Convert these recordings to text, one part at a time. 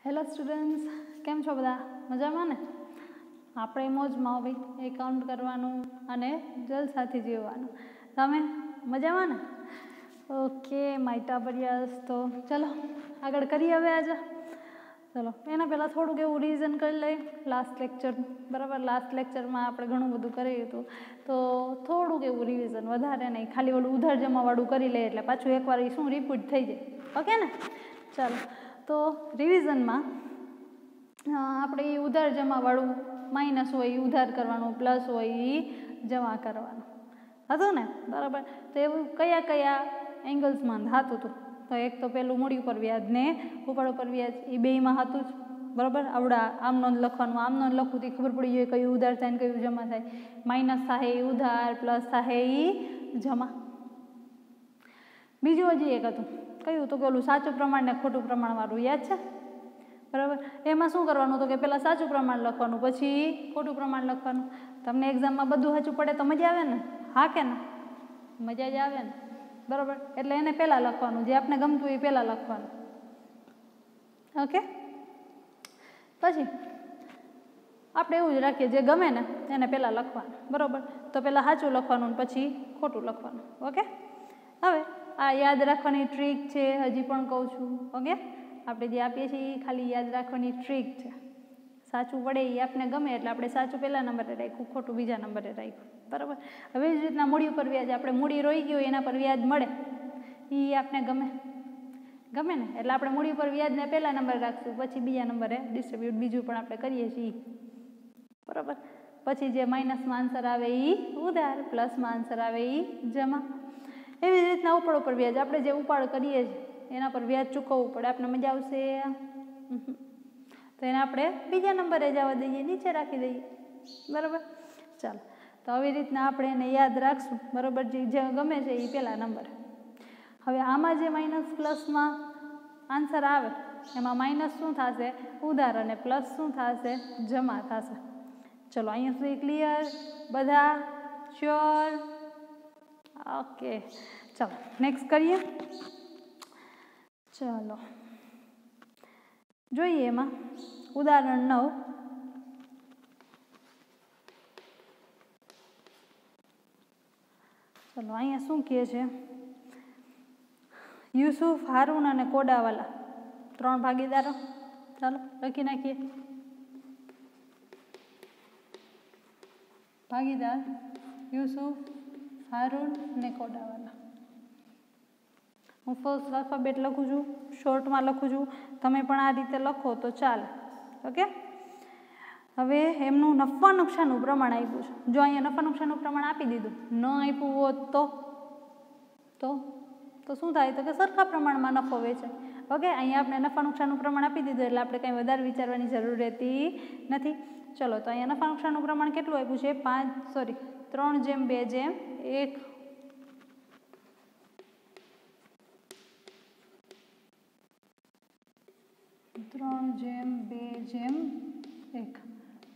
Hello students, કેમ છો બધા? મજામાં ને? આપણે મોજમાં ભાઈ એકાઉન્ટ કરવાનું અને જલસાથી જીવવાનું. તમે મજામાં ને? ઓકે માય ટાબરિયાસ. તો ચલો આગળ કરીએ હવે આજે. ચલો એના પહેલાં થોડુંક એવું રિવિઝન કરી લઈએ લાસ્ટ લેક્ચર. બરાબર, લાસ્ટ લેક્ચરમાં આપણે ઘણું બધું કર્યું હતું, તો થોડુંક એવું રિવિઝન, વધારે નહીં, ખાલી ઓલું ઉધાર જમાવાળું કરી લઈએ એટલે પાછું એકવાર એ શું રિપીટ થઈ જાય. ઓકે ને? ચાલો તો રિવિઝનમાં આપણે એ ઉધાર જમાવાળું માઇનસ હોય એ ઉધાર કરવાનું, પ્લસ હોય એ જમા કરવાનું હતું ને? બરાબર. તો એવું કયા કયા એંગલ્સમાં થતું હતું? તો એક તો પેલું મૂડી ઉપર વ્યાજ ને ઉપાડ ઉપર વ્યાજ, એ બેયમાં હતું જ. બરાબર, આવડા આમ નોંધ લખવાનું, આમ નોંધ લખવું તો ખબર પડી જાય કયું ઉધાર થાય ને કયું જમા થાય. માઇનસ થાય એ ઉધાર, પ્લસ થાય એ જમા. બીજું હજી એક હતું, કયું? તો પેલું સાચું પ્રમાણ ને ખોટું પ્રમાણવાળું, યાદ છે? બરાબર, એમાં શું કરવાનું હતું કે પહેલાં સાચું પ્રમાણ લખવાનું, પછી ખોટું પ્રમાણ લખવાનું. તમને એક્ઝામમાં બધું સાચું પડે તો મજા આવે ને? હા કે ના? મજા જ આવે ને? બરાબર, એટલે એને પહેલાં લખવાનું, જે આપણે ગમતું એ પહેલાં લખવાનું. ઓકે, પછી આપણે એવું જ રાખીએ, જે ગમે ને એને પહેલાં લખવાનું. બરાબર, તો પહેલાં સાચું લખવાનું પછી ખોટું લખવાનું. ઓકે, હવે આ યાદ રાખવાની ટ્રીક છે, હજી પણ કહું છું. ઓકે, આપણે જે આપીએ છીએ એ ખાલી યાદ રાખવાની ટ્રીક છે. સાચું પડે એ આપણે ગમે એટલે આપણે સાચું પહેલા નંબરે રાખ્યું, ખોટું બીજા નંબરે રાખ્યું. બરાબર, હવે જ રીતના મૂડી ઉપર વ્યાજ, આપણે મૂડી રોઈ ગઈ હોય એના પર વ્યાજ મળે એ આપણે ગમે ને, એટલે આપણે મૂડી ઉપર વ્યાજને પહેલા નંબરે રાખશું, પછી બીજા નંબરે ડિસ્ટ્રીબ્યુટ બીજું પણ આપણે કરીએ છીએ. બરાબર, પછી જે માઇનસમાં આન્સર આવે એ ઉધાર, પ્લસમાં આન્સર આવે એ જમા. એવી જ રીતના ઉપર ઉપર વ્યાજ, આપણે જે ઉપાડ કરીએ છીએ એના પર વ્યાજ ચૂકવવું પડે, આપણે મજા આવશે? તો એને આપણે બીજા નંબરે જવા દઈએ, નીચે રાખી દઈએ. બરાબર, ચાલો તો આવી રીતના આપણે એને યાદ રાખશું. બરાબર, જે ગમે છે એ પહેલા નંબર. હવે આમાં જે માઇનસ પ્લસમાં આન્સર આવે એમાં માઇનસ શું થશે? ઉધાર, અને પ્લસ શું થશે? જમા થશે. ચલો અહીંયા સુધી ક્લિયર બધા? શ્યોર? ઓકે, ચાલો નેક્સ્ટ કરીએ. ચાલો જોઈએ એમાં ઉદાહરણ 9. ચલો અહીંયા શું કહે છે? યુસુફ, હારૂન અને કોડાવાલા 3 ભાગીદારો. ચાલો લખી નાખીએ. ભાગીદાર યુસુફ, હારૂન અને કોડાવાલા. હું ફર્સ્ટ આલ્ફાબેટ લખું છું, શોર્ટમાં લખું છું, તમે પણ આ રીતે લખો તો ચાલે. ઓકે, હવે એમનું નફા નુકસાનનું પ્રમાણ આપ્યું છે. જો અહીંયા નફા નુકસાનનું પ્રમાણ આપી દીધું, ન આપ્યું હોત તો શું થાય? તો કે સરખા પ્રમાણમાં નફો વેચાય. ઓકે, અહીંયા આપણે નફા નુકસાનનું પ્રમાણ આપી દીધું એટલે આપણે કંઈ વધારે વિચારવાની જરૂર રહેતી નથી. ચલો તો અહીંયા નફા નુકસાનનું પ્રમાણ કેટલું આપ્યું છે? 3:2:1. 3:2:1.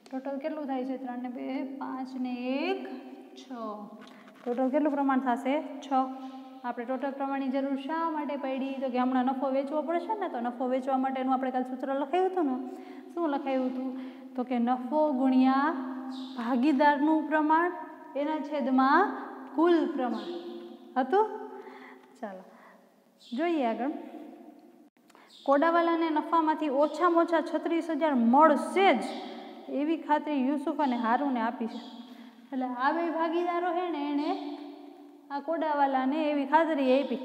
ટોટલ કેટલું થાય છે? 3 ને 2 5 ને 1 6. ટોટલ કેટલું પ્રમાણ થશે? 6. આપણે ટોટલ પ્રમાણની જરૂર શા માટે પડી? તો કે હમણાં નફો વેચવો પડશે ને, તો નફો વેચવા માટેનું આપણે કાલ સૂત્ર લખાયું હતું ને. શું લખાયું હતું? તો કે નફો ગુણ્યા ભાગીદારનું પ્રમાણ એના છેદમાં કુલ પ્રમાણ હતું. ચાલો જોઈએ આગળ. કોડાવાલાને નફામાંથી ઓછામાં ઓછા 36,000 મળશે જ એવી ખાતરી યુસુફ અને હારૂને આપી છે. એટલે આ બે ભાગીદારો છે ને એને આ કોડાવાલાને એવી ખાતરી આપી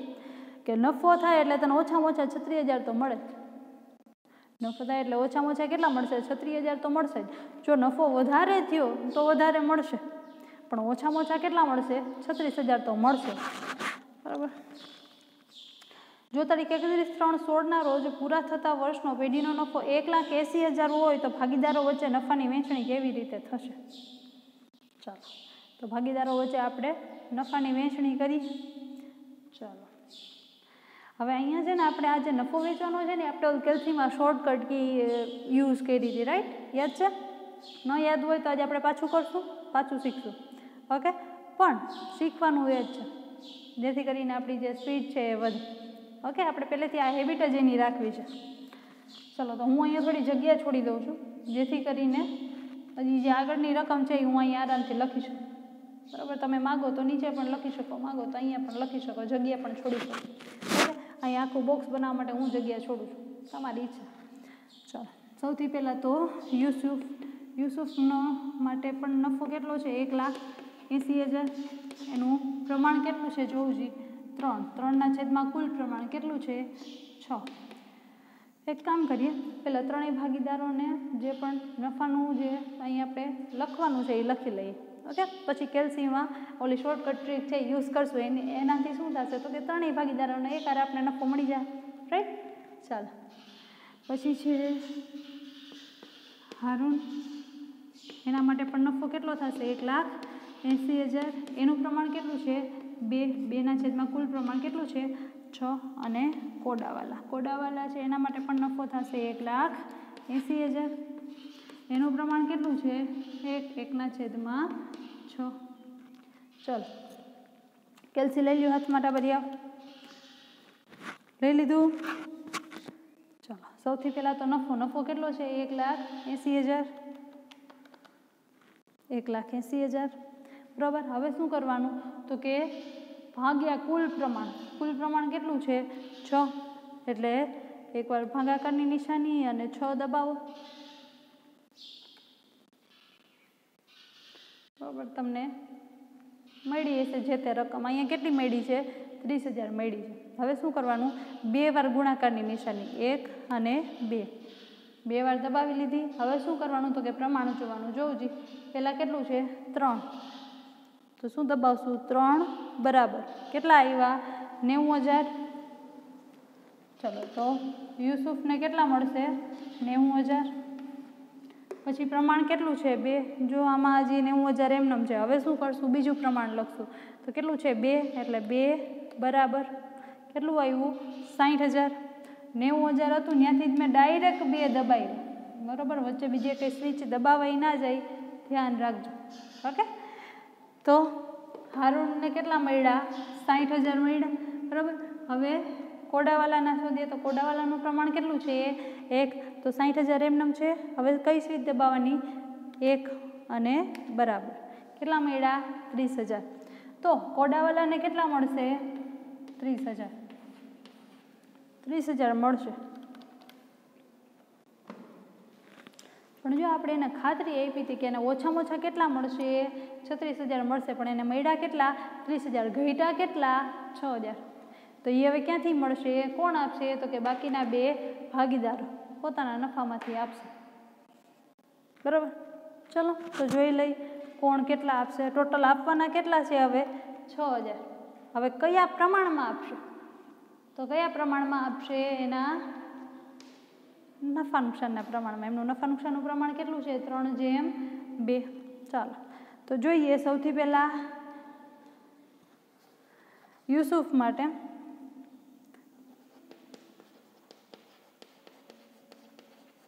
કે નફો થાય એટલે તને ઓછામાં ઓછા 36,000 તો મળે જ. નફો થાય એટલે ઓછામાં ઓછા કેટલા મળશે? 36,000 તો મળશે જ. જો નફો વધારે થયો તો વધારે મળશે, પણ ઓછામાં ઓછા કેટલા મળશે? 36,000 તો મળશે. બરાબર, જો તારીખ 31/3/16 રોજ પૂરા થતા વર્ષનો પેઢીનો નફો 1,80,000 હોય તો ભાગીદારો વચ્ચે નફાની વહેંચણી કેવી રીતે થશે? ચાલો તો ભાગીદારો વચ્ચે આપણે નફાની વહેંચણી કરી. ચાલો હવે અહીંયા છે ને આપણે આ જે નફો વેચવાનો છે ને આપણે કેલ્સીમાં શોર્ટકટ કી યુઝ કરી હતી, રાઈટ? યાદ છે? ન યાદ હોય તો આજે આપણે પાછું કરશું, પાછું શીખશું. ઓકે, પણ શીખવાનું એ જ છે જેથી કરીને આપણી જે સ્પીડ છે એ વધે. ઓકે, આપણે પહેલેથી આ હેબિટ જ એની રાખવી છે. ચલો તો હું અહીંયા થોડી જગ્યા છોડી દઉં છું, જેથી કરીને હજી જે આગળની રકમ છે એ હું અહીંયા આરામથી લખી શકું. બરાબર, તમે માગો તો નીચે પણ લખી શકો, માગો તો અહીંયા પણ લખી શકો, જગ્યા પણ છોડી શકો. ઓકે, અહીંયા આખું બોક્સ બનાવવા માટે હું જગ્યા છોડું છું, તમારી ઈચ્છા. ચાલો, સૌથી પહેલાં તો યુસુફનો માટે પણ નફો કેટલો છે? 1,80,000. એનું પ્રમાણ કેટલું છે જોવું જી? 3. 3ના છેદમાં કુલ પ્રમાણ કેટલું છે? 6. એક કામ કરીએ, પહેલાં ત્રણેય ભાગીદારોને જે પણ નફાનું જે અહીં આપણે લખવાનું છે એ લખી લઈએ. ઓકે, પછી કેલ્સીમાં ઓલી શોર્ટકટ ટ્રીક છે યુઝ કરશું, એનાથી શું થશે તો કે ત્રણેય ભાગીદારોને એકહારે આપણે નફો મળી જાય. રાઈટ? ચાલો, પછી છે હારૂન, એના માટે પણ નફો કેટલો થશે? 1,80,000. એનું પ્રમાણ કેટલું છે? 2. 2ના છેદમાં કુલ પ્રમાણ કેટલું છે? 6. અને કોડાવાલા છે એના માટે પણ નફો થશે 1,80,000. એનું પ્રમાણ કેટલું છે? 1. 1/6. ચલો, કેલ્સી લઈ લ્યો હાથમાં, ટાબરિયા લઈ લીધું. ચલો, સૌથી પહેલાં તો નફો કેટલો છે? 1,80,000. 1,80,000. બરાબર. હવે શું કરવાનું તો કે ભાગ્યા કુલ પ્રમાણ કેટલું છે? 6. એટલે એકવાર ભાગાકારની નિશાની અને 6 દબાવો. બરાબર, તમને મળી હશે જે તે રકમ. અહીંયા કેટલી મળી છે? 30,000 મળી છે. હવે શું કરવાનું? 2 વાર ગુણાકારની નિશાની, 1 અને 2, 2 વાર દબાવી લીધી. હવે શું કરવાનું તો કે પ્રમાણ જોવાનું. જોવું જી, પહેલાં કેટલું છે? 3. તો શું દબાવશું? 3 બરાબર કેટલા આવ્યા? 90,000. ચલો, તો યુસુફને કેટલા મળશે? 90,000. પછી પ્રમાણ કેટલું છે? 2. જો આમાં હજી 90,000 એમનેમ છે. હવે શું કરશું? બીજું પ્રમાણ લખશું. તો કેટલું છે? 2. એટલે 2 બરાબર કેટલું આવ્યું? 60,000. 90,000 હતું ત્યાંથી જ મેં ડાયરેક્ટ 2 દબાવી. બરાબર, વચ્ચે બીજે કંઈ સ્વિચ દબાવાઈ ના જાય, ધ્યાન રાખજો. ઓકે, તો હારૂનને કેટલા મળ્યા? 60,000 મળ્યા. બરાબર. હવે કોડાવાલાના શોધીએ તો કોડાવાલાનું પ્રમાણ કેટલું છે? 1. તો 60,000 એમનેમ છે. હવે કઈ સ્વિચ દબાવવાની? 1 અને બરાબર કેટલા મળ્યા? 30,000. તો કોડાવાલાને કેટલા મળશે? 30,000. 30,000 મળશે. પણ જો આપણે એને ખાતરી આપી હતી કે એને ઓછામાં ઓછા કેટલા મળશે? 36,000 મળશે. પણ એને મળ્યા કેટલા? 30,000. ઘટ્યા કેટલા? 6,000. તો એ હવે ક્યાંથી મળશે? કોણ આપશે? તો કે બાકીના 2 ભાગીદારો પોતાના નફામાંથી આપશે. બરાબર. ચલો, તો જોઈ લઈ કોણ કેટલા આપશે. ટોટલ આપવાના કેટલા છે? હવે 6,000. હવે કયા પ્રમાણમાં આપશે? તો કયા પ્રમાણમાં આપશે? એના નફા નુકસાનના પ્રમાણમાં. એમનું નફા નુકસાનનું પ્રમાણ કેટલું છે? 3/2. ચાલો, તો જોઈએ સૌથી પહેલાં યુસુફ માટે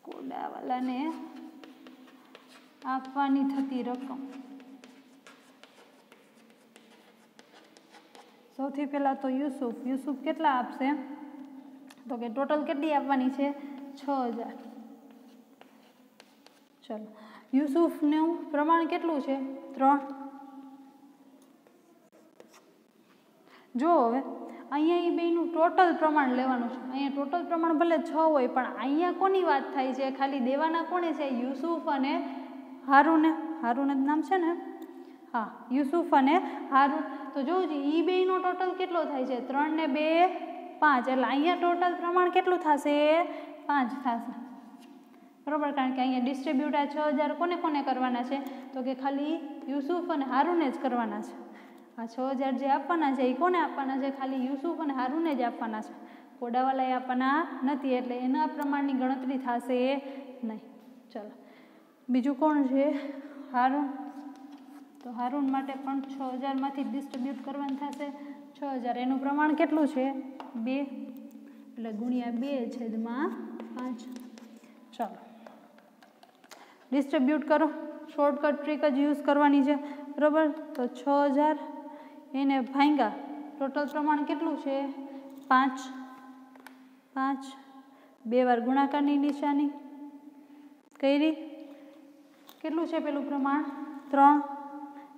કોડાવાલાને આપવાની થતી રકમ. સૌથી પહેલાં તો યુસુફ કેટલા આપશે? તો કે ટોટલ કેટલી આપવાની છે? 6,000. ચલો, યુસુફનું પ્રમાણ કેટલું છે? 3. જો હવે અહીંયા એ બેનું ટોટલ પ્રમાણ લેવાનું છે. અહીંયા ટોટલ પ્રમાણ ભલે 6 હોય, પણ અહીંયા કોની વાત થાય છે? ખાલી દેવાના કોને છે? યુસુફ અને હારૂન. હારૂન જ નામ છે ને? હા, યુસુફ અને હારૂન. તો જોજો એ બેનો ટોટલ કેટલો થાય છે? 3 ને 2 5. એટલે અહીંયા ટોટલ પ્રમાણ કેટલું થશે? 5 થશે. બરાબર, કારણ કે અહીંયા ડિસ્ટ્રીબ્યુટ આ 6,000 કોને કોને કરવાના છે? તો કે ખાલી યુસુફ અને હારૂને જ કરવાના છે. આ 6,000 જે આપવાના છે એ કોને આપવાના છે? ખાલી યુસુફ અને હારૂને જ આપવાના છે. કોડાવાલાએ આપવાના નથી, એટલે એના પ્રમાણની ગણતરી થશે નહીં. ચલો, બીજું કોણ છે? હારૂન. તો હારૂન માટે પણ 6,000માંથી ડિસ્ટ્રીબ્યુટ કરવાનું થશે. 6,000 એનું પ્રમાણ કેટલું છે? 2. એટલે ગુણ્યા 2/5. ચાલો, ડિસ્ટ્રીબ્યુટ કરો. શોર્ટકટ ટ્રીક જ યુઝ કરવાની છે. બરાબર, તો 6,000 એને ભાંગ્યા ટોટલ પ્રમાણ કેટલું છે? 5. 2 વાર ગુણાકારની નિશાની કરી. કેટલું છે પેલું પ્રમાણ 3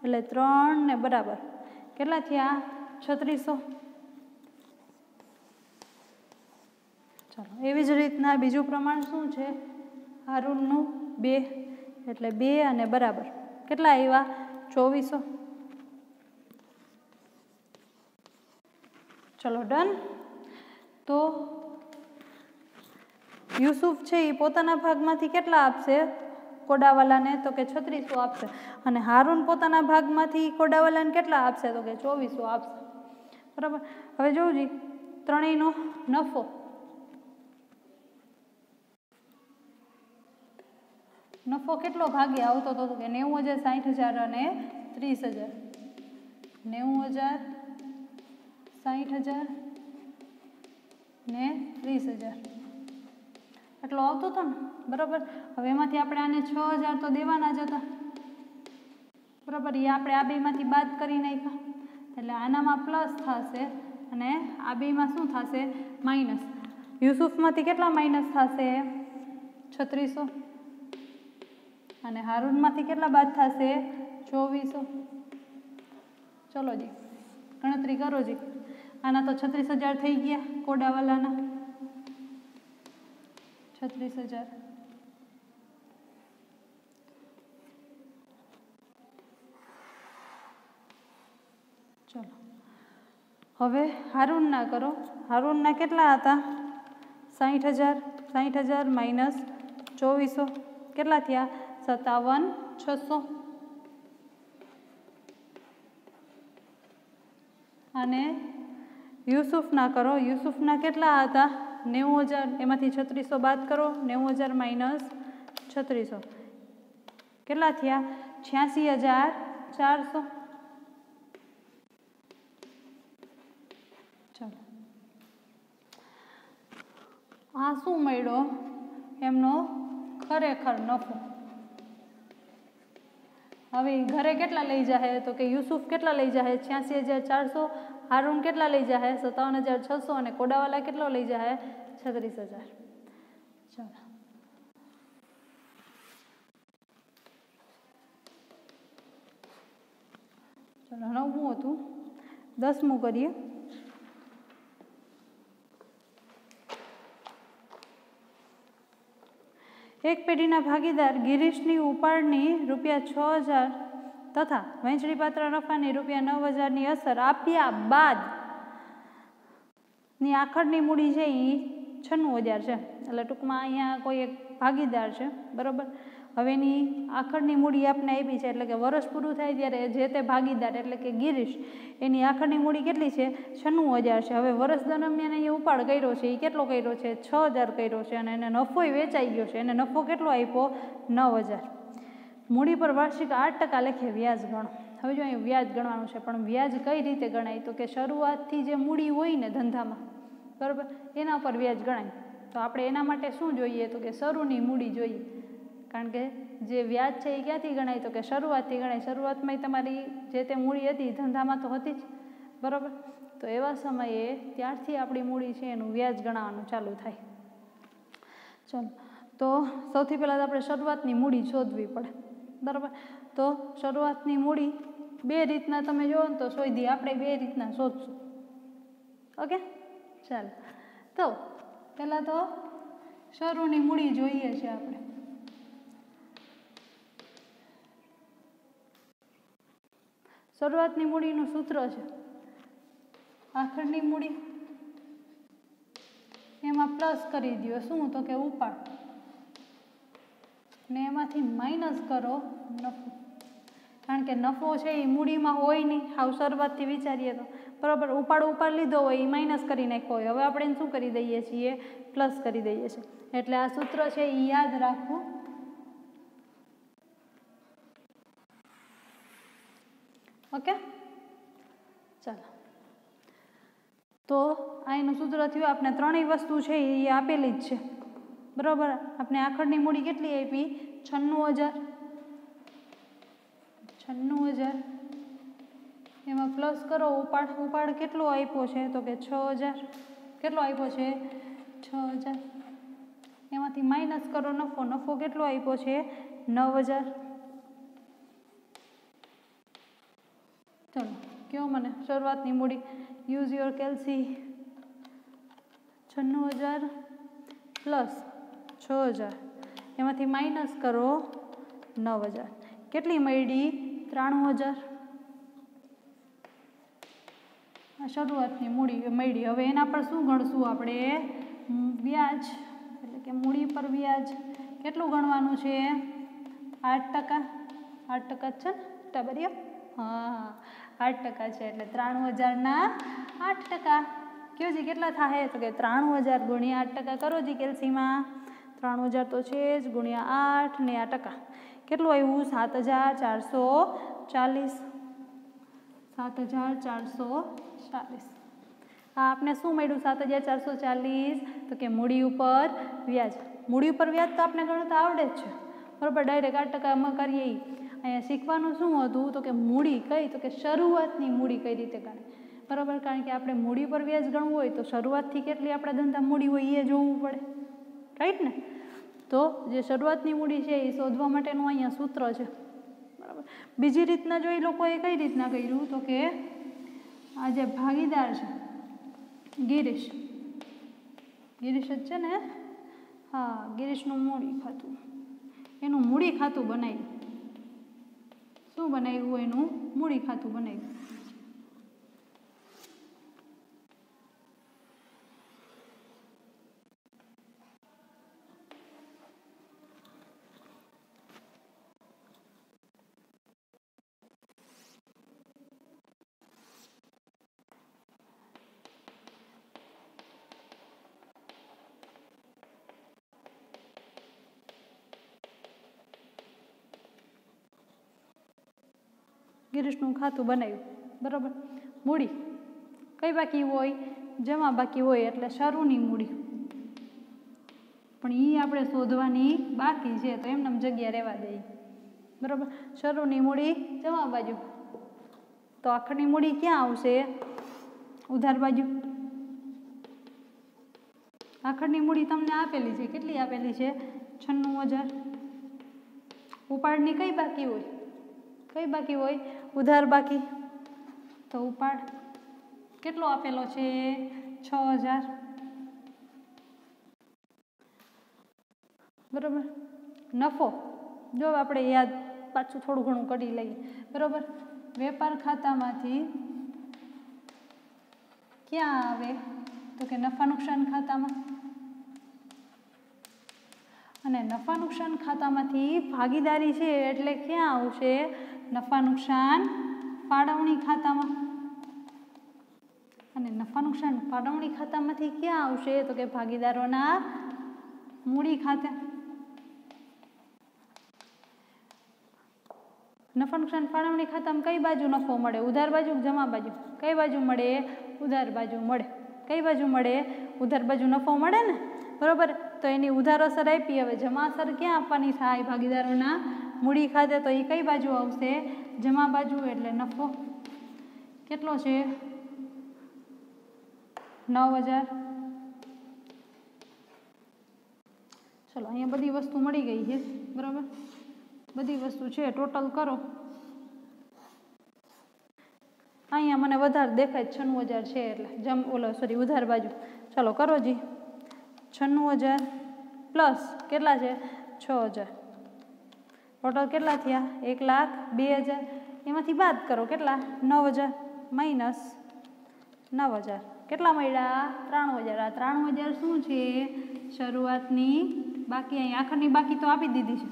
એટલે 3 ને બરાબર કેટલા થયા 3600. ચાલો એવી જ રીતના બીજું પ્રમાણ શું છે હારૂનનું 2 એટલે 2 અને બરાબર કેટલા આવ્યા 2400. ચલો ડન. તો યુસુફ છે એ પોતાના ભાગમાંથી કેટલા આપશે કોડાવાલાને તો કે 3600 આપશે અને હારૂન પોતાના ભાગમાંથી કોડાવાલાને કેટલા આપશે તો કે 2400 આપશે. બરાબર. હવે જોવું જી ત્રણેયનો નફો કેટલો ભાગે આવતો હતો કે 90,000 60,000 અને 30,000. 90,000 60,000 ને 30,000 એટલો આવતો હતો ને. બરાબર. હવે એમાંથી આપણે આને 6,000 તો દેવાના જ હતા. બરાબર. એ આપણે આ બેમાંથી બાદ કરી નાખ્યા એટલે આનામાં પ્લસ થશે અને આ બેમાં શું થશે માઇનસ. યુસુફમાંથી કેટલા માઇનસ થશે 3600 અને હારૂનમાંથી કેટલા બાદ થશે 2400. ચલો જી ગણતરી કરો જી. આના તો 36,000 થઈ ગયા કોડાવાલાના 36,000. ચલો હવે હારૂનના કરો. હારૂનના કેટલા હતા 60,000 માઇનસ 2400 કેટલા થયા 57,600. અને યુસુફના કરો. યુસુફના કેટલા હતા 90,000 એમાંથી 3600 બાદ કરો 90,000 માઇનસ 3600 કેટલા થયા 86,400. ચાલો આ શું મળ્યો એમનો ખરેખર નફો. હવે ઘરે કેટલા લઈ જાય તો કે યુસુફ કેટલા લઈ જાય 86,400. હારૂન કેટલા લઈ જાય 57,600 અને કોડાવાલા કેટલો લઈ જાય 36,000. ચાલો ચલો 9મું હતું 10મું કરીએ. એક પેઢીના ભાગીદાર ગિરીશની ઉપાડની ₹6,000 તથા વહેંચણીપાત્ર નફાની ₹9,000ની અસર આપ્યા બાદ ની આખરની મૂડી છે એ 96,000 છે. એટલે ટૂંકમાં અહીંયા કોઈ એક ભાગીદાર છે. બરાબર. હવે એની આખરની મૂડી આપને આપી છે એટલે કે વર્ષ પૂરું થાય ત્યારે જે તે ભાગીદાર એટલે કે ગિરીશ એની આખરની મૂડી કેટલી છે 96,000 છે. હવે વર્ષ દરમિયાન અહીંયા ઉપાડ કર્યો છે એ કેટલો કર્યો છે 6,000 કર્યો છે અને એને નફોય વેચાઈ ગયો છે. એને નફો કેટલો આપ્યો 9,000. મૂડી પર વાર્ષિક 8% લેખે વ્યાજ ગણો. હવે જો અહીં વ્યાજ ગણવાનું છે પણ વ્યાજ કઈ રીતે ગણાય તો કે શરૂઆતથી જે મૂડી હોય ને ધંધામાં બરાબર એના પર વ્યાજ ગણાય. તો આપણે એના માટે શું જોઈએ તો કે શરૂની મૂડી જોઈએ. કારણ કે જે વ્યાજ છે એ ક્યાંથી ગણાય તો કે શરૂઆતથી ગણાય. શરૂઆતમાં તમારી જે તે મૂડી હતી ધંધામાં તો હતી જ. બરાબર. તો એવા સમયે ત્યારથી આપણી મૂડી છે એનું વ્યાજ ગણાવવાનું ચાલુ થાય. ચલો તો સૌથી પહેલાં આપણે શરૂઆતની મૂડી શોધવી પડે. બરાબર. તો શરૂઆતની મૂડી બે રીતના તમે જોવો ને તો શોધી આપણે બે રીતના શોધશું. ઓકે ચાલો તો પહેલાં તો શરૂની મૂડી જોઈએ છે આપણે. શરૂઆતની મૂડીનું સૂત્ર છે આખરની મૂડી એમાં પ્લસ કરી દો શું તો કે ઉપાડ ને એમાંથી માઇનસ કરો નફો. કારણ કે નફો છે એ મૂડીમાં હોય નહીં. હાવ શરૂઆતથી વિચારીએ તો બરાબર ઉપાડ લીધો હોય એ માઇનસ કરી નાખ્યો હોય. હવે આપણે એને શું કરી દઈએ છીએ પ્લસ કરી દઈએ છીએ. એટલે આ સૂત્ર છે એ યાદ રાખવું. ઓકે ચાલો તો આ એનું સૂત્ર થયું. આપણે ત્રણેય વસ્તુ છે એ આપેલી જ છે. બરાબર. આપણે આખરની મૂડી કેટલી આપી 96,000 એમાં પ્લસ કરો ઉપાડ કેટલો આપ્યો છે તો કે 6,000. કેટલો આપ્યો છે 6,000 એમાંથી માઇનસ કરો નફો. નફો કેટલો આપ્યો છે? 9000. ચલો કયો મને શરૂઆતની મૂડી. Use your કેલ્સી. 96,000 પ્લસ 6,000 એમાંથી માઇનસ કરો 9,000. કેટલી મળી? 93,000. આ શરૂઆતની મૂડી મળી. હવે એના પર શું ગણશું આપણે? વ્યાજ, એટલે કે મૂડી પર વ્યાજ કેટલું ગણવાનું છે? 8%. 8% છે ને ટાબરિયા? હા 8% છે એટલે 93,000 8%. કયો જી કેટલા થાય? તો કે 93,000 ગુણ્યા 8% કરો જી કેલ્સીમાં. 93,000 તો છે જ, ગુણ્યા 8 ને આ ટકા કેટલું આવ્યું? 7,440. 7,440. હા આપણે શું મળ્યું? 7,440. તો કે મૂડી ઉપર વ્યાજ. મૂડી ઉપર વ્યાજ તો આપણે ગણતા આવડે જ છે બરાબર. ડાયરેક્ટ 8% કરીએ. અહીંયા શીખવાનું શું હતું? તો કે મૂડી કઈ? તો કે શરૂઆતની મૂડી કઈ રીતે ગણે બરાબર. કારણ કે આપણે મૂડી પર વ્યાજ ગણવું હોય તો શરૂઆતથી કેટલી આપણા ધંધા મૂડી હોય એ જોવું પડે, રાઈટ ને? તો જે શરૂઆતની મૂડી છે એ શોધવા માટેનું અહીંયા સૂત્ર છે બરાબર. બીજી રીતના જો એ લોકોએ કઈ રીતના કર્યું? તો કે આ જે ભાગીદાર છે ગિરીશ જ છે ને? હા ગિરીશનું મૂડી ખાતું, એનું મૂડી ખાતું બનાવ્યું. શું બનાવ્યું? એનું મૂડી ખાતું બનાવ્યું. ગિરીશનું ખાતું બનાવ્યું બરાબર. મૂડી કઈ બાકી હોય? જમા બાકી હોય એટલે શરૂની મૂડી. પણ એ આપણે શોધવાની બાકી છે તો એમને જગ્યા રહેવા દઈએ બરાબર. શરૂની મૂડી જમા બાજુ. તો આખરની મૂડી ક્યાં આવશે? ઉધાર બાજુ. આખરની મૂડી તમને આપેલી છે. કેટલી આપેલી છે? 96,000. ઉપાડની કઈ બાકી હોય? કઈ બાકી હોય? ઉધાર બાકી. તો ઉપાડ કેટલો આપેલો છે? 6,000 બરાબર. નફો જો આપણે યાદ પાછું થોડું ઘણું કરી લઈએ બરાબર. વેપાર ખાતામાંથી ક્યાં આવે? તો કે નફા નુકસાન ખાતામાં. અને નફા નુકસાન ખાતામાંથી ભાગીદારી છે એટલે ક્યાં આવશે? નફા નુકસાન ફાળવણી ખાતામાં. અને નફા નુકસાન ફાળવણી ખાતામાંથી ક્યાં આવશે? તો કે ભાગીદારોના મૂડી ખાતે. નફા નુકસાન ફાળવણી ખાતામાં કઈ બાજુ નફો મળે? ઉધાર બાજુ કે જમા બાજુ? કઈ બાજુ મળે? ઉધાર બાજુ મળે. કઈ બાજુ મળે? ઉધાર બાજુ નફો મળે ને બરાબર. તો એની ઉધાર અસર આપી. હવે જમા અસર ક્યાં આપવાની થાય? ભાગીદારોના મૂડી ખાતે. તો એ કઈ બાજુ આવશે? જમા બાજુ. એટલે નફો કેટલો છે? 9,000. ચલો અહીંયા બધી વસ્તુ મળી ગઈ છે બરાબર. બધી વસ્તુ છે ટોટલ કરો. અહીંયા મને વધારે દેખાય 96,000 છે એટલે ઉધાર બાજુ. ચલો કરો જી. 96,000 પ્લસ કેટલા છે? 6,000. ટોટલ કેટલા થયા? 1,02,000. એમાંથી બાદ કરો કેટલા? 9,000 માઇનસ 9,000 કેટલા મળ્યા? 93,000. આ 93,000 શું છે? શરૂઆતની બાકી. અહીં આખરની બાકી તો આપી દીધી છે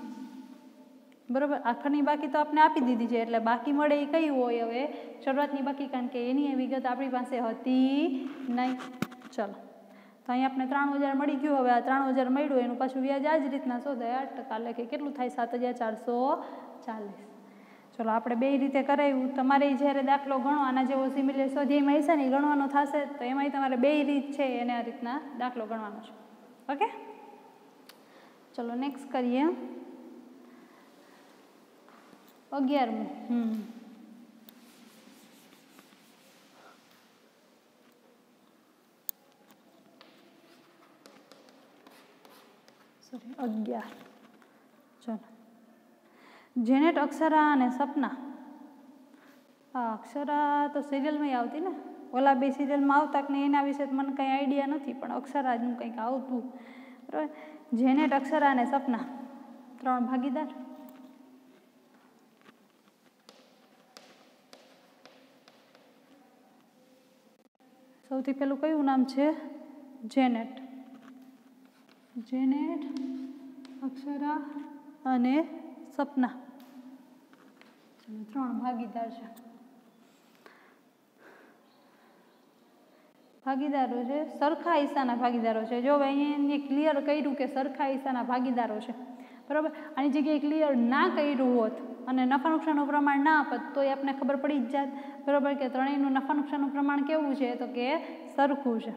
બરાબર. આખરની બાકી તો આપણે આપી દીધી છે એટલે બાકી મળે એ કઈ હોય? હવે શરૂઆતની બાકી, કારણ કે એની વિગત આપણી પાસે હતી નહીં. ચલો તો અહીં આપણે 93,000 મળી ગયું. હવે આ 93,000 મળ્યું એનું પાછું વ્યાજ આ જ રીતના શોધાય 8%. એટલે કે કેટલું થાય? 7,440. ચલો આપણે બે રીતે કરાવ્યું. તમારે જ્યારે દાખલો ગણો આના જેવો સિમિલર સ્વાધ્યાયમાં હશે ને ગણવાનો થશે તો એમાંય તમારે બે રીત છે એને આ રીતના દાખલો ગણવાનો છે. ઓકે ચલો નેક્સ્ટ કરીએ. 11મું. 11. ચલો, જેનેટ, અક્ષરા અને સપના. હા, અક્ષરા તો સિરિયલમાં આવતી ને, ઓલા બે સિરિયલમાં આવતા કે નહીં એના વિશે મને કંઈ આઈડિયા નથી, પણ અક્ષરાનું કંઈક આવતું. બરાબર. જેનેટ, અક્ષરા અને સપના 3 ભાગીદાર. સૌથી પહેલું કયું નામ છે? જેનેટ. જેનેટ, અક્ષરા અને સપના 3 ભાગીદાર છે. ભાગીદારો છે સરખા હિસ્સાના ભાગીદારો છે. જો અહીંયા ક્લિયર કર્યું કે સરખા હિસ્સાના ભાગીદારો છે. બરાબર. આની જગ્યાએ ક્લિયર ના કર્યું હોત અને નફા નુકસાનનું પ્રમાણ ના આપત તો એ આપણને ખબર પડી જ જાત. બરાબર, કે ત્રણેયનું નફા નુકસાનનું પ્રમાણ કેવું છે? તો કે સરખું છે.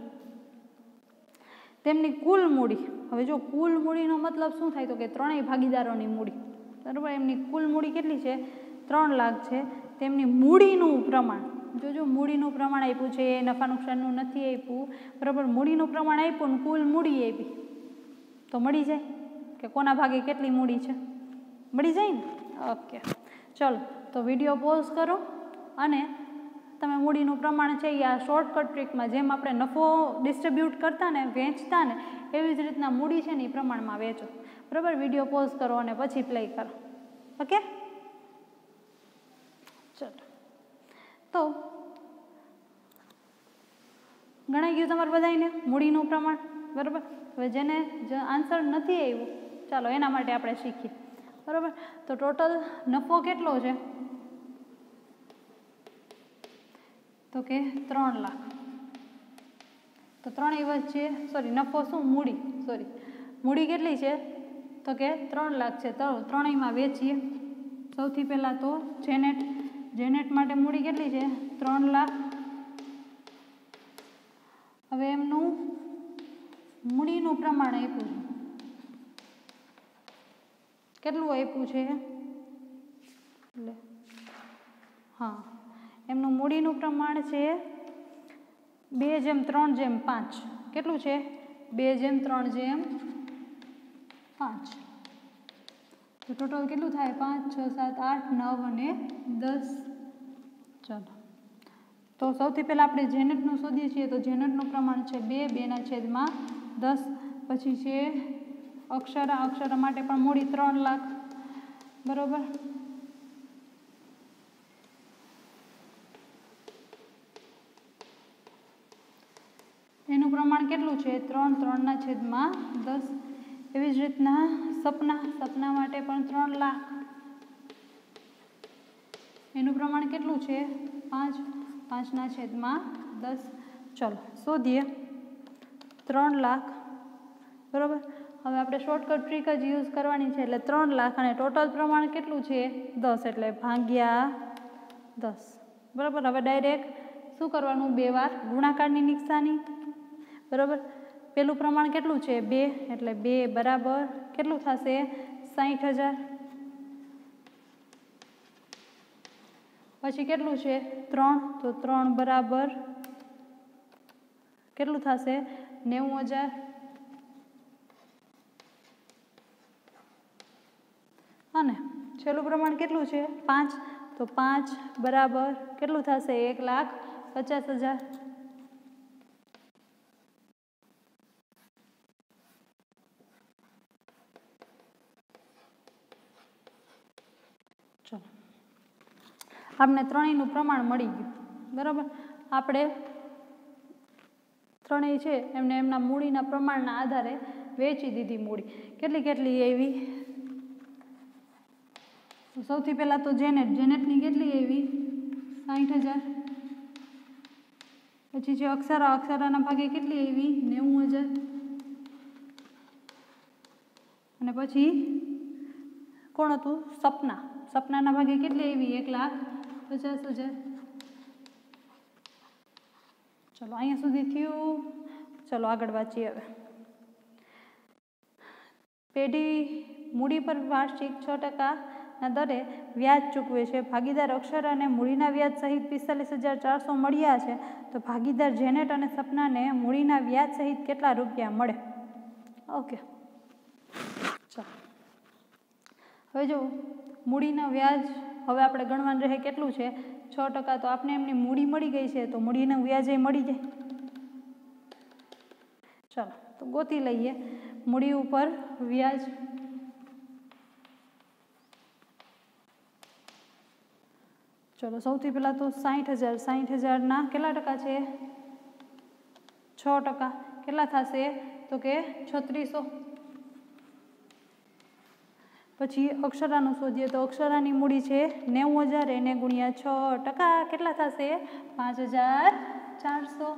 તેમની કુલ મૂડી. હવે જો કુલ મૂડીનો મતલબ શું થાય? તો કે ત્રણેય ભાગીદારોની મૂડી. બરાબર, એમની કુલ મૂડી કેટલી છે? 3 લાખ છે. તેમની મૂડીનું પ્રમાણ, જો મૂડીનું પ્રમાણ આપ્યું છે, નફા નુકસાનનું નથી આપ્યું. બરાબર, મૂડીનું પ્રમાણ આપ્યું ને કુલ મૂડી આપી તો મળી જાય કે કોના ભાગે કેટલી મૂડી છે? મળી જાય ને. ઓકે, ચલો તો વિડીયો પોઝ કરો અને તમે મૂડીનું પ્રમાણ છે એ આ શોર્ટકટ ટ્રીકમાં જેમ આપણે નફો ડિસ્ટ્રીબ્યુટ કરતા ને, વેચતા ને, એવી જ રીતના મૂડી છે ને એ પ્રમાણમાં વેચો. બરાબર, વિડીયો પોઝ કરો અને પછી પ્લે કરો. ઓકે, ચલો તો ગણાઈ ગયું તમારે બધાને મૂડીનું પ્રમાણ. બરાબર, હવે જેને આન્સર નથી આવ્યો ચાલો એના માટે આપણે શીખીએ. બરાબર, તો ટોટલ નફો કેટલો છે? તો કે 3 લાખ. તો ત્રણેય વચ્ચે નફો શું? મૂડી કેટલી છે? તો કે 3 લાખ છે. તો ત્રણેયમાં વેચીએ. સૌથી પહેલાં તો જેનેટ માટે મૂડી કેટલી છે? 3 લાખ. હવે એમનું મૂડીનું પ્રમાણ આપ્યું છે. કેટલું આપ્યું છે? હા, એમનું મૂડીનું પ્રમાણ છે 2:3:5. કેટલું છે? 2:3:5. તો ટોટલ કેટલું થાય? 5, 6, 7, 8, 9 અને 10. ચાલો, તો સૌથી પહેલાં આપણે જેનેટનું શોધીએ છીએ. તો જેનેટનું પ્રમાણ છે 2/10. પછી છે અક્ષરા માટે પણ મૂડી 3 લાખ. બરાબર, એનું પ્રમાણ કેટલું છે? 3/10. એવી જ રીતના સપના માટે પણ 3 લાખ. એનું પ્રમાણ કેટલું છે? 5/10. ચલો શોધીએ. 3 લાખ. બરાબર, હવે આપણે શોર્ટકટ ટ્રીક જ યુઝ કરવાની છે. એટલે 3 લાખ અને ટોટલ પ્રમાણ કેટલું છે? 10. એટલે ભાગ્યા 10. બરાબર, હવે ડાયરેક્ટ શું કરવાનું? 2 વાર ગુણાકારની નિશાની. બરાબર, પેલું પ્રમાણ કેટલું છે? 2. એટલે 2 બરાબર કેટલું થશે? 60,000. પછી કેટલું છે? 3. તો 3 બરાબર કેટલું થશે? 90,000. અને છેલ્લું પ્રમાણ કેટલું છે? 5. તો 5 બરાબર કેટલું થશે? 1,50,000. ચલો, આપણે ત્રણેયનું પ્રમાણ મળી ગયું. બરાબર, આપણે ત્રણેય છે એમને એમના મૂડીના પ્રમાણના આધારે વેચી દીધી. મૂડી કેટલી એવી? સૌથી પહેલાં તો જેનેટની કેટલી એવી? 60,000. પછી છે અક્ષરાના ભાગે કેટલી એવી? 90,000. અને પછી કોણ હતું? સપનાના ભાગે કેટલી એવી? 1,50,000. ચલો અહીંયા સુધી થયું. ચલો આગળ વાંચીએ. હવે પેઢી મૂડી પર વાર્ષિક 6% દરે વ્યાજ ચૂકવે છે. ભાગીદાર અક્ષરાને મૂડીના વ્યાજ સહિત 45,400 મળ્યા છે. તો ભાગીદાર જેનેટ અને સપનાને મૂડીના વ્યાજ સહિત કેટલા રૂપિયા મળે? ઓકે. ચાલો હવે જો મૂડીના વ્યાજ હવે આપણે ગણવાનું રહે કેટલું છે 6%. તો આપણે એમની મૂડી મળી ગઈ છે તો મૂડીનું વ્યાજ એ મળી જાય. ચાલો તો ગોતી લઈએ મૂડી ઉપર વ્યાજ. ચલો સૌથી પહેલાં તો 60,000. 60,000ના કેટલા ટકા છે 6%. કેટલા થશે તો કે 3600. પછી અક્ષરાનું શોધીએ તો અક્ષરાની મૂડી છે 90,000 એને ગુણ્યા 6% કેટલા થશે 5,400.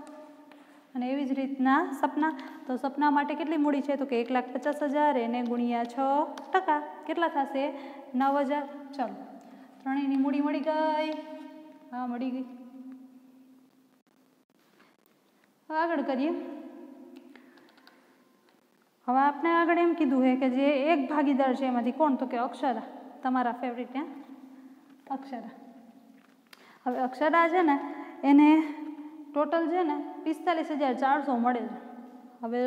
અને એવી જ રીતના સપના. તો સપના માટે કેટલી મૂડી છે તો કે 1,50,000 એને ગુણ્યા 6% કેટલા થશે 9,000. ચાલો ત્રણેયની મૂડી મળી ગઈ. હા મળી ગઈ. આગળ કરીએ. હવે આપણે આગળ એમ કીધું છે કે જે એક ભાગીદાર છે એમાંથી કોણ તો કે અક્ષરા. તમારા ફેવરિટ હે અક્ષરા. હવે અક્ષરા છે ને એને ટોટલ છે ને 45,400 મળે છે. હવે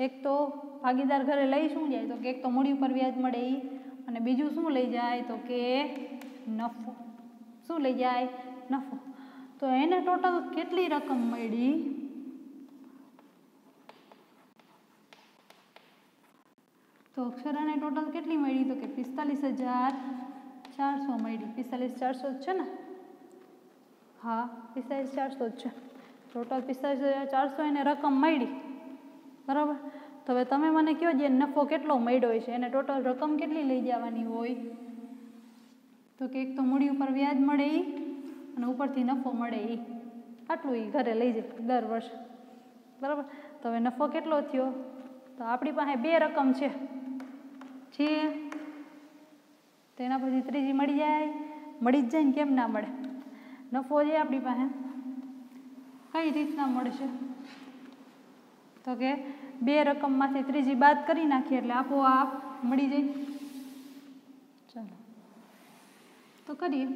એક તો ભાગીદાર ઘરે લઈ શું જાય તો કે એક તો મૂડી ઉપર વ્યાજ મળે એ અને બીજું શું લઈ જાય તો કે નફો. શું લઈ જાય નફો. તો એને ટોટલ કેટલી રકમ મળી તો અક્ષરાને ટોટલ કેટલી મળી તો કે 45,400 મળી. 45,400 છે ને હા 45,400 જ છે. ટોટલ 45,400 એને રકમ મળી બરાબર. તો હવે તમે મને કહો જે નફો કેટલો મળ્યો હોય છે એને ટોટલ રકમ કેટલી લઈ જવાની હોય તો કે એક તો મૂડી ઉપર વ્યાજ મળે એ અને ઉપરથી નફો મળે એ આટલું એ ઘરે લઈ જાય દર વર્ષે બરાબર. તો હવે નફો કેટલો થયો તો આપણી પાસે બે રકમ છે તેના પછી ત્રીજી મળી જાય. મળી જ જાય ને કેમ ના મળે. નફો છે આપણી પાસે કઈ રીતના મળશે તો કે બે રકમમાંથી ત્રીજી બાદ કરી નાખીએ એટલે આપોઆપ મળી જાય. ચાલો તો કરીએ.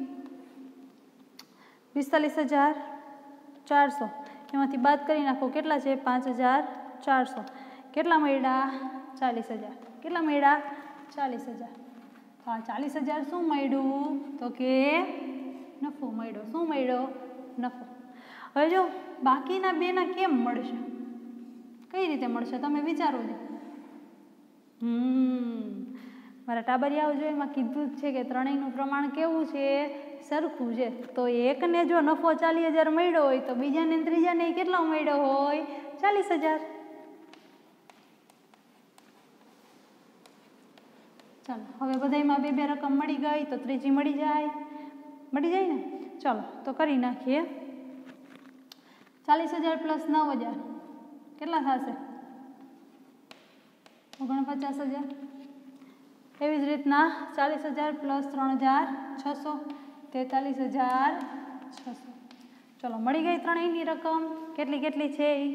45,400 એમાંથી બાદ કરી નાખો કેટલા છે 5,400. કેટલા મળ્યા 40,000. કેટલા મળ્યા 40,000. હા 40,000 શું મળ્યું તો કે નફો મળ્યો. શું મળ્યો નફો. હવે જો બાકીના બેના કેમ મળશે કઈ રીતે મળશે તમે વિચારો છો. મારા ટાબરિયાઓ જો એમાં કીધું જ છે કે ત્રણેયનું પ્રમાણ કેવું છે સરખું છે. તો એકને જો નફો 40,000 મળ્યો હોય તો બીજાને ત્રીજાને કેટલો મળ્યો હોય 40,000. ચાલો હવે બધામાં બે બે રકમ મળી ગઈ તો ત્રીજી મળી જાય ને. ચાલો તો કરી નાખીએ. 40,000 પ્લસ 9,000 કેટલા થશે 49,000. એવી જ રીતના 40,000 પ્લસ 3,600 43,600. ચલો મળી ગઈ ત્રણેયની રકમ. કેટલી છે એ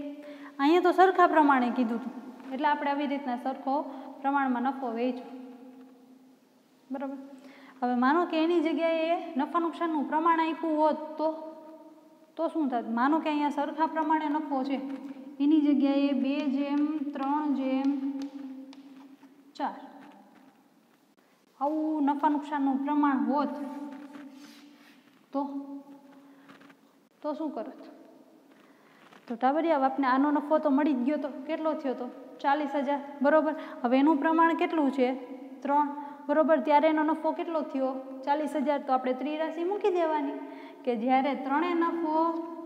અહીંયા તો સરખા પ્રમાણે કીધું હતું એટલે આપણે આવી રીતના સરખો પ્રમાણમાં નફો વેચો બરાબર. હવે માનો કે એની જગ્યાએ નફા નુકસાનનું પ્રમાણ આપ્યું હોત તો શું થાત. માનો કે અહીંયા સરખા પ્રમાણે નફો છે એની જગ્યાએ 2:3:4 આવું નફા નુકસાનનું પ્રમાણ હોત તો શું કરત તો ટાબરિયા આપને આનો નફો તો મળી જ ગયો તો કેટલો થયો તો 40,000 બરાબર. હવે એનું પ્રમાણ કેટલું છે 3 બરાબર. ત્યારે એનો નફો કેટલો થયો 40,000. તો આપણે ત્રિરાશિ મૂકી દેવાની કે જ્યારે ત્રણે નફો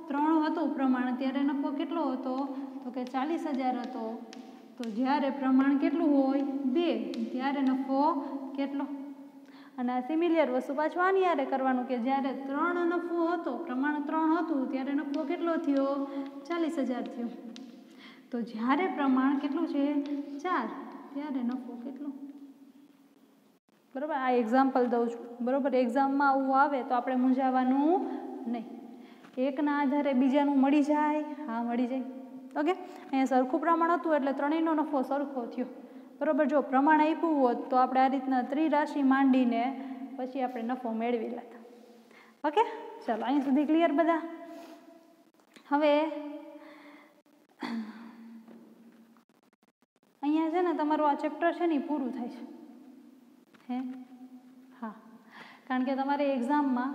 3 હતું પ્રમાણ ત્યારે નફો કેટલો હતો તો કે 40,000 હતો. તો જ્યારે પ્રમાણ કેટલું હોય 2 ત્યારે નફો કેટલો. અને આ સિમિલિયર વસ્તુ પાછું આની યારે કરવાનું કે જ્યારે 3 નફો હતો પ્રમાણ 3 હતું ત્યારે નફો કેટલો થયો 40,000 થયો. તો જ્યારે પ્રમાણ કેટલું છે 4 ત્યારે નફો કેટલો બરાબર. આ એક્ઝામ્પલ દઉં છું બરાબર. એક્ઝામમાં આવું આવે તો આપણે મૂંઝાવાનું નહીં. એકના આધારે બીજાનું મળી જાય. હા મળી જાય. ઓકે અહીંયા સરખું પ્રમાણ હતું એટલે ત્રણેયનો નફો સરખો થયો બરાબર. જો પ્રમાણ આપ્યું હોત તો આપણે આ રીતના ત્રિરાશિ માંડીને પછી આપણે નફો મેળવી લેતા. ઓકે ચાલો અહીં સુધી ક્લિયર બધા. હવે અહીંયા છે ને તમારું આ ચેપ્ટર છે ને પૂરું થાય છે હે હા, કારણ કે તમારે એક્ઝામમાં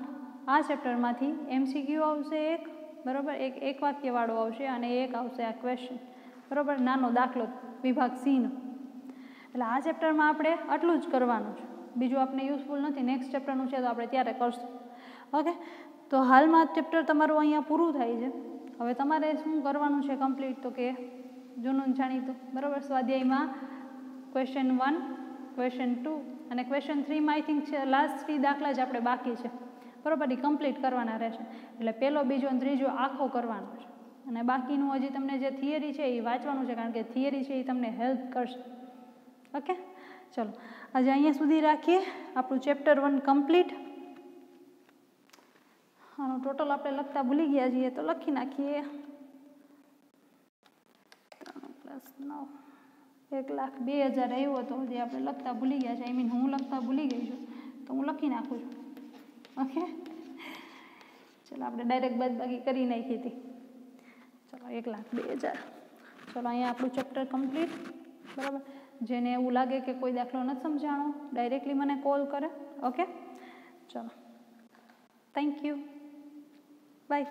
આ ચેપ્ટરમાંથી MCQ આવશે એક, બરાબર, એક વાક્યવાળો આવશે અને એક આવશે આ ક્વેશ્ચન, બરાબર, નાનો દાખલો વિભાગ Cનો. એટલે આ ચેપ્ટરમાં આપણે આટલું જ કરવાનું છે, બીજું આપણે યુઝફુલ નથી. નેક્સ્ટ ચેપ્ટરનું છે તો આપણે ત્યારે કરશું. ઓકે, તો હાલમાં ચેપ્ટર તમારું અહીંયા પૂરું થાય છે. હવે તમારે શું કરવાનું છે કમ્પ્લીટ, તો કે જૂનું જાણીતું, બરાબર, સ્વાધ્યાયમાં ક્વેશ્ચન 1, ક્વેશ્ચન 2 અને ક્વેશ્ચન 3માં આઈ થિંક છે લાસ્ટ 3 દાખલા જ આપણે બાકી છે, બરાબર, એ કમ્પ્લીટ કરવાના રહેશે. એટલે પહેલો, બીજો અને ત્રીજો આખો કરવાનો છે અને બાકીનું હજી તમને જે થિયરી છે એ વાંચવાનું છે, કારણ કે થિયરી છે એ તમને હેલ્પ કરશે. ઓકે, ચલો આજે અહીંયા સુધી રાખીએ. આપણું ચેપ્ટર 1 કમ્પ્લીટ. આનું ટોટલ આપણે લખતા ભૂલી ગયા છીએ તો લખી નાખીએ. 3 + 9 1,02,000 આવ્યો હતો જે આપણે લખતા ભૂલી ગયા છે. આઈ મીન હું લખતા ભૂલી ગઈ છું તો હું લખી નાખું છું. ઓકે, ચલો આપણે ડાયરેક્ટ બાદબાકી કરી નાખી હતી. ચલો 1,02,000. ચલો અહીંયા આપણું ચેપ્ટર કમ્પ્લીટ, બરાબર. જેને એવું લાગે કે કોઈ દાખલો નથી સમજાણો ડાયરેક્ટલી મને કોલ કરે. ઓકે, ચલો, થેન્ક યુ, બાય.